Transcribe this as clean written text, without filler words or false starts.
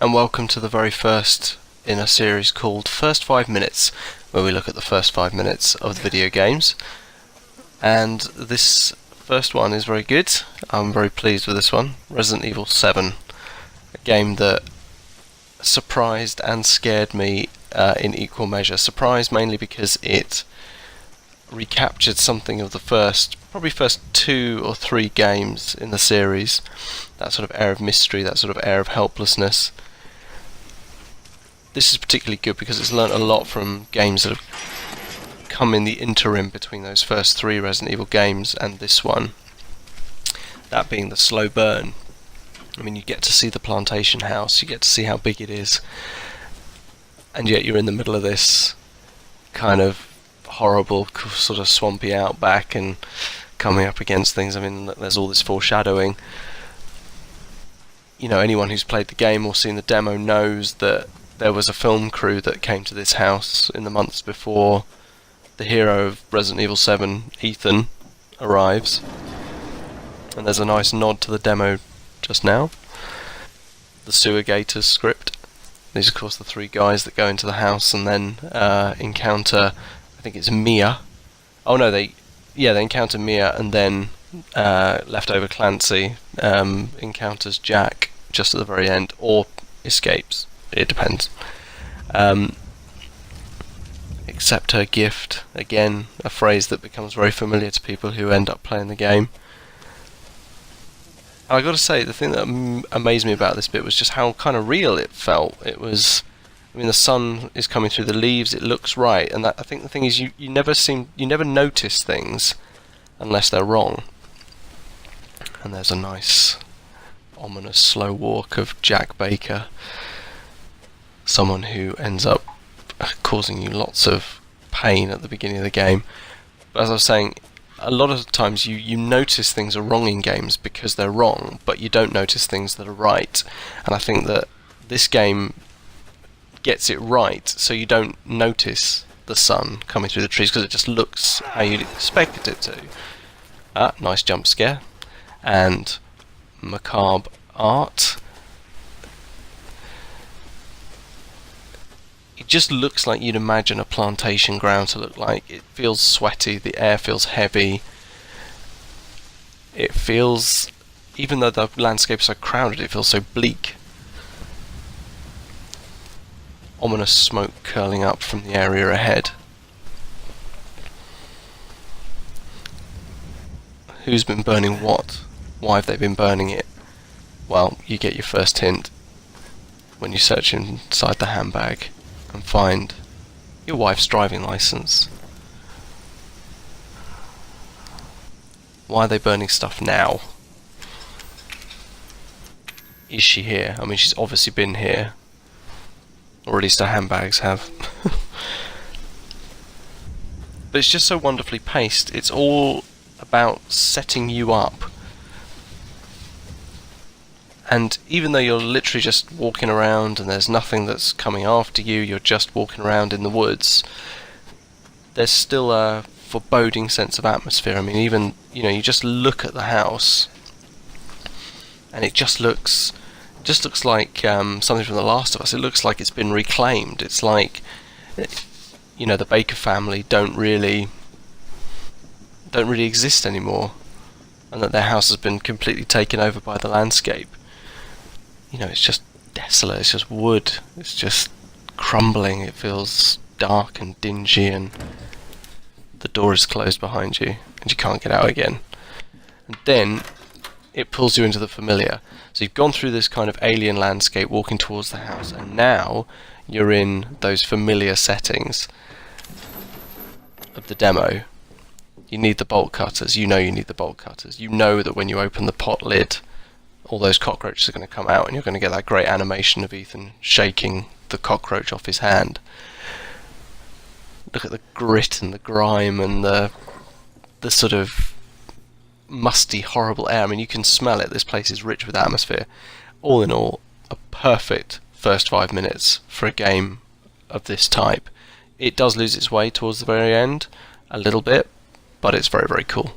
and welcome to the very first in a series called First 5 Minutes, where we look at the first 5 minutes of the video games. And this first one is very good. I'm very pleased with this one. Resident Evil 7, a game that surprised and scared me in equal measure. Surprised mainly because it recaptured something of the first 2 or 3 games in the series. That sort of air of mystery, that sort of air of helplessness. This is particularly good because it's learnt a lot from games that have come in the interim between those first 3 Resident Evil games and this one. That being the slow burn. I mean, you get to see the plantation house, you get to see how big it is, and yet you're in the middle of this kind of horrible, sort of swampy outback and coming up against things. I mean, there's all this foreshadowing. You know, anyone who's played the game or seen the demo knows that there was a film crew that came to this house in the months before the hero of Resident Evil 7, Ethan, arrives. And there's a nice nod to the demo just now. The Sewer Gators script. These are of course the 3 guys that go into the house and then encounter, I think it's Mia. Oh no, they encounter Mia, and then leftover Clancy encounters Jack just at the very end, or escapes. It depends. Accept her gift, again, a phrase that becomes very familiar to people who end up playing the game. And I got to say, the thing that amazed me about this bit was just how kind of real it felt. It was, I mean, the sun is coming through the leaves, it looks right, and I think the thing is, you never notice things unless they're wrong. And there's a nice, ominous slow walk of Jack Baker, someone who ends up causing you lots of pain at the beginning of the game. But as I was saying, a lot of times you notice things are wrong in games because they're wrong, but you don't notice things that are right. And I think that this game gets it right, so you don't notice the sun coming through the trees because it just looks how you'd expect it to. Nice jump scare and macabre art. It just looks like you'd imagine a plantation ground to look like. It feels sweaty, the air feels heavy. It feels, even though the landscape's so crowded, it feels so bleak. Ominous smoke curling up from the area ahead. Who's been burning what? Why have they been burning it? Well, you get your first hint when you search inside the handbag and find your wife's driving license. Why are they burning stuff now? Is she here? I mean, she's obviously been here. Or at least her handbags have. But it's just so wonderfully paced. It's all about setting you up. And even though you're literally just walking around and there's nothing that's coming after you, you're just walking around in the woods, there's still a foreboding sense of atmosphere. I mean, even, you know, you just look at the house and it just looks like something from The Last of Us. It looks like it's been reclaimed. It's like, you know, the Baker family don't really exist anymore, and that their house has been completely taken over by the landscape. You know, it's just desolate, it's just wood, it's just crumbling, it feels dark and dingy, and the door is closed behind you, and you can't get out again. And then it pulls you into the familiar. So you've gone through this kind of alien landscape walking towards the house, and now you're in those familiar settings of the demo. You need the bolt cutters, you know you need the bolt cutters. You know that when you open the pot lid, all those cockroaches are going to come out, and you're going to get that great animation of Ethan shaking the cockroach off his hand. Look at the grit and the grime and the sort of musty, horrible air. I mean, you can smell it. This place is rich with atmosphere. All in all, a perfect first 5 minutes for a game of this type. It does lose its way towards the very end, a little bit, but it's very, very cool.